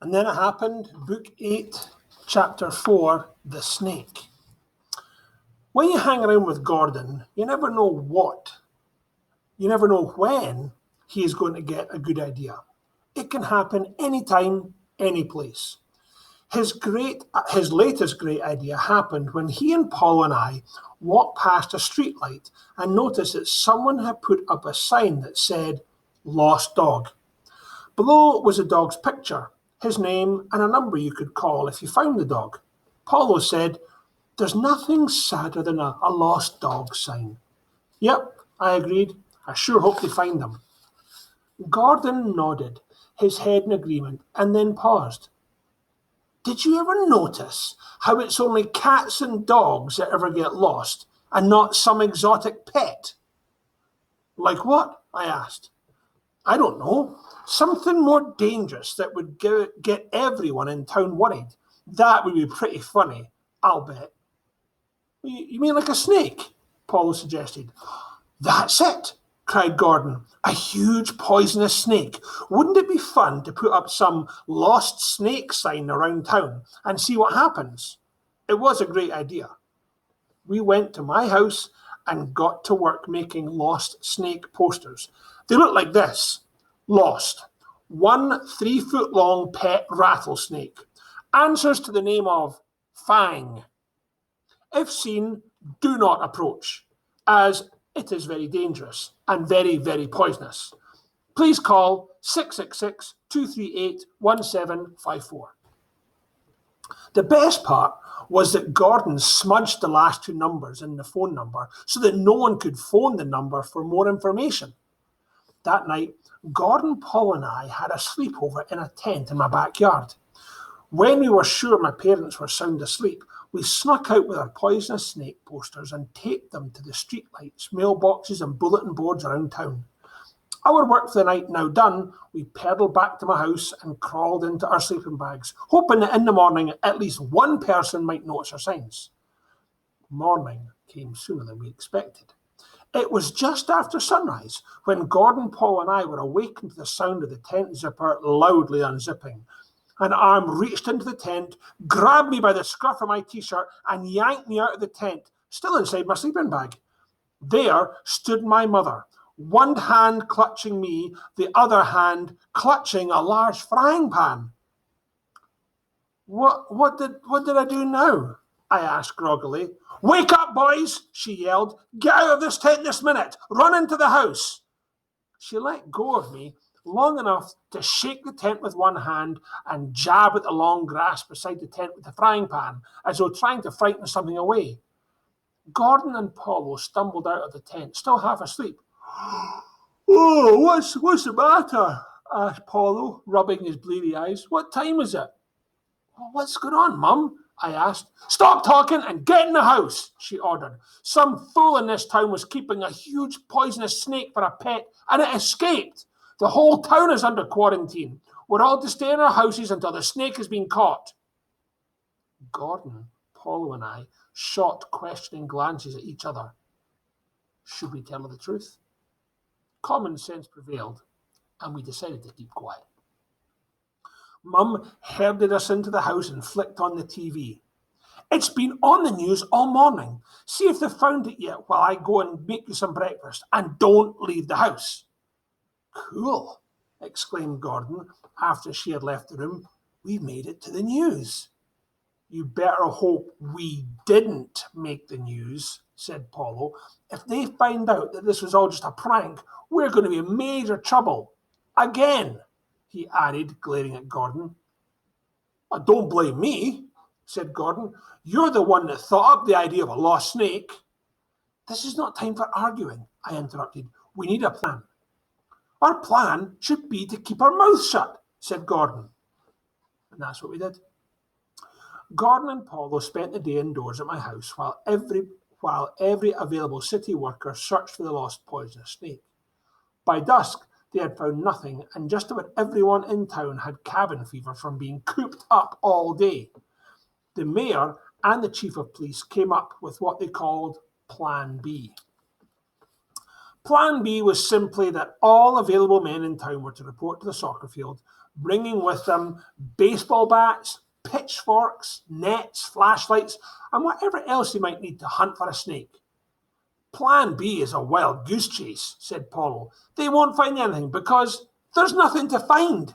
And then it happened, Book 8, Chapter 4, The Snake. When you hang around with Gordon, you never know when he is going to get a good idea. It can happen anytime, any place. His latest great idea happened when he and Paul and I walked past a streetlight and noticed that someone had put up a sign that said, "Lost Dog." Below was a dog's picture, his name, and a number you could call if you found the dog. Paulo said, "There's nothing sadder than a lost dog sign." "Yep," I agreed. "I sure hope they find them." Gordon nodded, his head in agreement, and then paused. "Did you ever notice how it's only cats and dogs that ever get lost, and not some exotic pet?" "Like what?" I asked. "I don't know. Something more dangerous that would get everyone in town worried. That would be pretty funny, I'll bet." "You mean like a snake?" Paulo suggested. "That's it," cried Gordon. "A huge poisonous snake. Wouldn't it be fun to put up some lost snake sign around town and see what happens?" It was a great idea. We went to my house and got to work making lost snake posters. They looked like this. Lost. 1 3-foot-long pet rattlesnake. Answers to the name of Fang. If seen, do not approach, as it is very dangerous and very, very poisonous. Please call 666-238-1754. The best part was that Gordon smudged the last 2 numbers in the phone number so that no one could phone the number for more information. That night, Gordon, Paul, and I had a sleepover in a tent in my backyard. When we were sure my parents were sound asleep, we snuck out with our poisonous snake posters and taped them to the streetlights, mailboxes, and bulletin boards around town. Our work for the night now done, we pedalled back to my house and crawled into our sleeping bags, hoping that in the morning at least one person might notice our signs. Morning came sooner than we expected. It was just after sunrise when Gordon, Paul, and I were awakened to the sound of the tent zipper loudly unzipping. An arm reached into the tent, grabbed me by the scruff of my t-shirt, and yanked me out of the tent, still inside my sleeping bag. There stood my mother, one hand clutching me, the other hand clutching a large frying pan. What did I do now?" I asked groggily. "Wake up, boys," she yelled. "Get out of this tent this minute. Run into the house." She let go of me long enough to shake the tent with one hand and jab at the long grass beside the tent with the frying pan, as though trying to frighten something away. Gordon and Paulo stumbled out of the tent, still half asleep. "Oh, what's the matter?" asked Paulo, rubbing his bleary eyes. "What time is it?" "Well, what's going on, Mum?" I asked. "Stop talking and get in the house," she ordered. "Some fool in this town was keeping a huge poisonous snake for a pet, and it escaped. The whole town is under quarantine. We're all to stay in our houses until the snake has been caught." Gordon, Paulo, and I shot questioning glances at each other. Should we tell her the truth? Common sense prevailed, and we decided to keep quiet. Mum herded us into the house and flicked on the TV. "It's been on the news all morning. See if they've found it yet while I go and make you some breakfast, and don't leave the house." "Cool," exclaimed Gordon after she had left the room. "We made it to the news." "You better hope we didn't make the news," said Paulo. "If they find out that this was all just a prank, we're going to be in major trouble. Again," he added, glaring at Gordon. "Don't blame me," said Gordon. "You're the one that thought up the idea of a lost snake." "This is not time for arguing," I interrupted. "We need a plan." "Our plan should be to keep our mouths shut," said Gordon. And that's what we did. Gordon and Paulo spent the day indoors at my house while every available city worker searched for the lost poisonous snake. By dusk, they had found nothing, and just about everyone in town had cabin fever from being cooped up all day. The mayor and the chief of police came up with what they called Plan B. Plan B was simply that all available men in town were to report to the soccer field, bringing with them baseball bats, pitchforks, nets, flashlights, and whatever else they might need to hunt for a snake. Plan B is a wild goose chase, said Paulo. They won't find anything because there's nothing to find.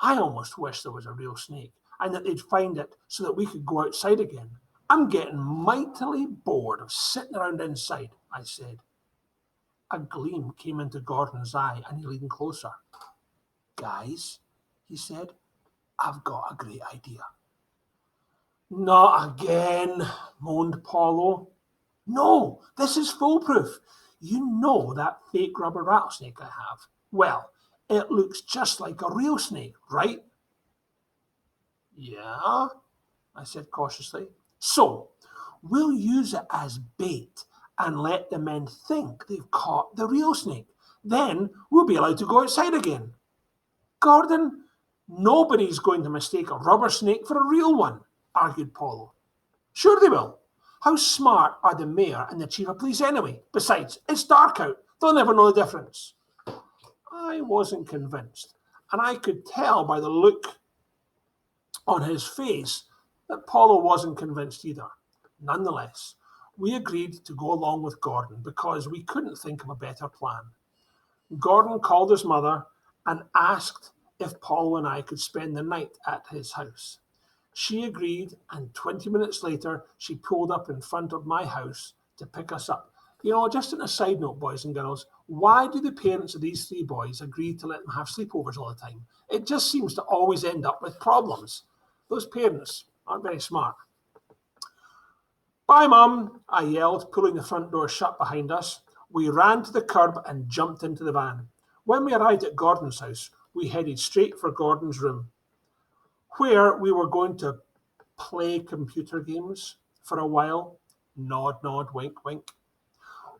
I almost wish there was a real snake and that they'd find it so that we could go outside again. I'm getting mightily bored of sitting around inside, I said. A gleam came into Gordon's eye and he leaned closer. Guys, he said, I've got a great idea. Not again, moaned Paulo. No, this is foolproof. You know that fake rubber rattlesnake I have? Well, it looks just like a real snake, right? Yeah, I said cautiously. So, we'll use it as bait and let the men think they've caught the real snake. Then we'll be allowed to go outside again. Gordon, nobody's going to mistake a rubber snake for a real one, argued Paulo. Sure they will. How smart are the mayor and the chief of police anyway? Besides, it's dark out. They'll never know the difference. I wasn't convinced, and I could tell by the look on his face that Paulo wasn't convinced either. Nonetheless, we agreed to go along with Gordon because we couldn't think of a better plan. Gordon called his mother and asked if Paulo and I could spend the night at his house. She agreed, and 20 minutes later, she pulled up in front of my house to pick us up. You know, just on a side note, boys and girls, why do the parents of these three boys agree to let them have sleepovers all the time? It just seems to always end up with problems. Those parents aren't very smart. Bye, Mum, I yelled, pulling the front door shut behind us. We ran to the curb and jumped into the van. When we arrived at Gordon's house, we headed straight for Gordon's room, where we were going to play computer games for a while. Nod, nod, wink, wink.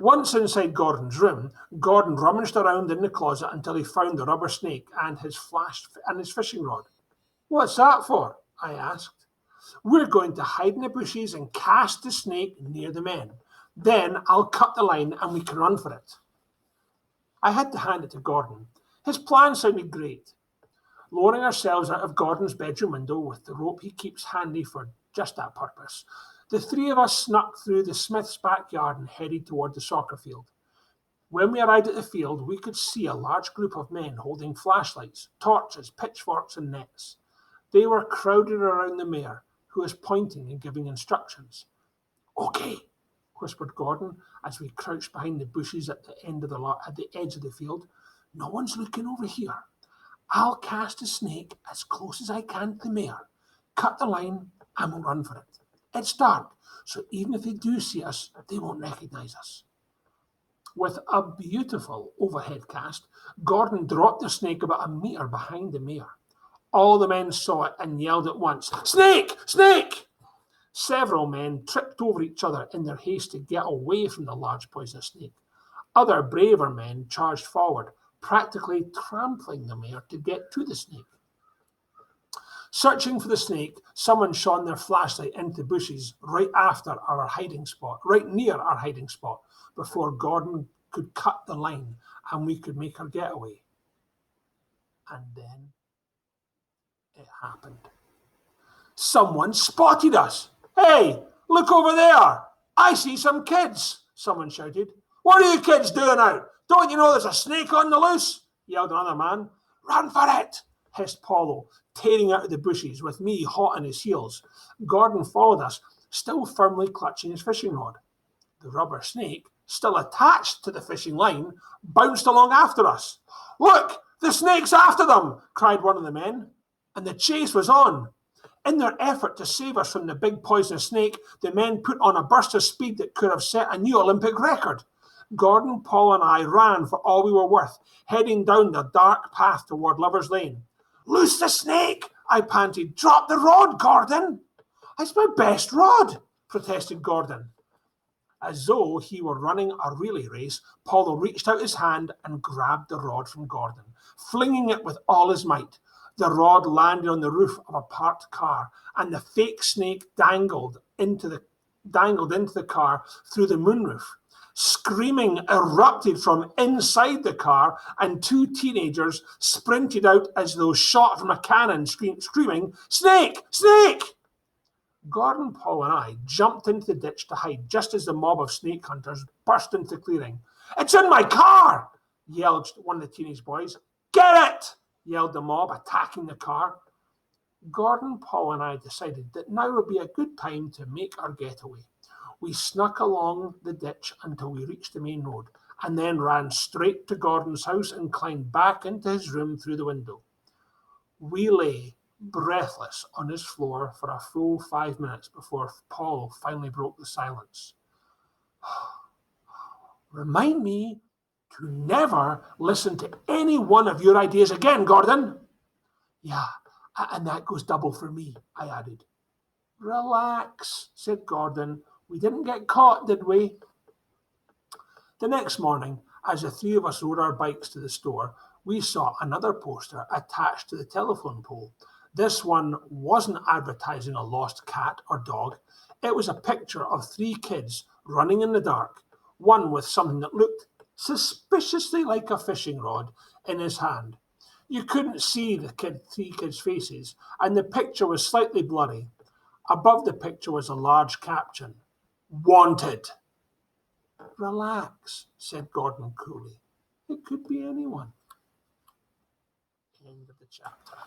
Once inside Gordon's room, Gordon rummaged around in the closet until he found the rubber snake and his fishing rod. What's that for? I asked. We're going to hide in the bushes and cast the snake near the men. Then I'll cut the line and we can run for it. I had to hand it to Gordon. His plan sounded great. Lowering ourselves out of Gordon's bedroom window with the rope he keeps handy for just that purpose, the three of us snuck through the Smith's backyard and headed toward the soccer field. When we arrived at the field, we could see a large group of men holding flashlights, torches, pitchforks, and nets. They were crowded around the mayor, who was pointing and giving instructions. Okay, whispered Gordon as we crouched behind the bushes at the edge of the field. No one's looking over here. I'll cast a snake as close as I can to the mayor, cut the line, and we'll run for it. It's dark, so even if they do see us, they won't recognize us. With a beautiful overhead cast, Gordon dropped the snake about a meter behind the mayor. All the men saw it and yelled at once, "Snake! Snake!" Several men tripped over each other in their haste to get away from the large poisonous snake. Other braver men charged forward, practically trampling the mayor to get to the snake. Searching for the snake, someone shone their flashlight into the bushes right near our hiding spot, before Gordon could cut the line and we could make our getaway. And then it happened. Someone spotted us. "Hey, look over there. I see some kids," someone shouted. "What are you kids doing out? Don't you know there's a snake on the loose?" yelled another man. "Run for it," hissed Paulo, tearing out of the bushes with me hot on his heels. Gordon followed us, still firmly clutching his fishing rod. The rubber snake, still attached to the fishing line, bounced along after us. "Look, the snake's after them," cried one of the men, and the chase was on. In their effort to save us from the big poisonous snake, the men put on a burst of speed that could have set a new Olympic record. Gordon, Paul, and I ran for all we were worth, heading down the dark path toward Lover's Lane. "Loose the snake," I panted. "Drop the rod, Gordon." "It's my best rod," protested Gordon. As though he were running a relay race, Paulo reached out his hand and grabbed the rod from Gordon, flinging it with all his might. The rod landed on the roof of a parked car, and the fake snake dangled into the car through the moonroof. Screaming erupted from inside the car, and two teenagers sprinted out as though shot from a cannon, screaming, "Snake! Snake!" Gordon, Paul, and I jumped into the ditch to hide just as the mob of snake hunters burst into the clearing. "It's in my car!" yelled one of the teenage boys. "Get it!" yelled the mob, attacking the car. Gordon, Paul, and I decided that now would be a good time to make our getaway. We snuck along the ditch until we reached the main road, and then ran straight to Gordon's house and climbed back into his room through the window. We lay breathless on his floor for a full 5 minutes before Paul finally broke the silence. "Remind me to never listen to any one of your ideas again, Gordon." "Yeah, and that goes double for me," I added. "Relax," said Gordon. "We didn't get caught, did we?" The next morning, as the three of us rode our bikes to the store, we saw another poster attached to the telephone pole. This one wasn't advertising a lost cat or dog. It was a picture of three kids running in the dark, one with something that looked suspiciously like a fishing rod in his hand. You couldn't see the three kids' faces, and the picture was slightly blurry. Above the picture was a large caption, "Wanted." "Relax," said Gordon coolly. "It could be anyone." End of the chapter.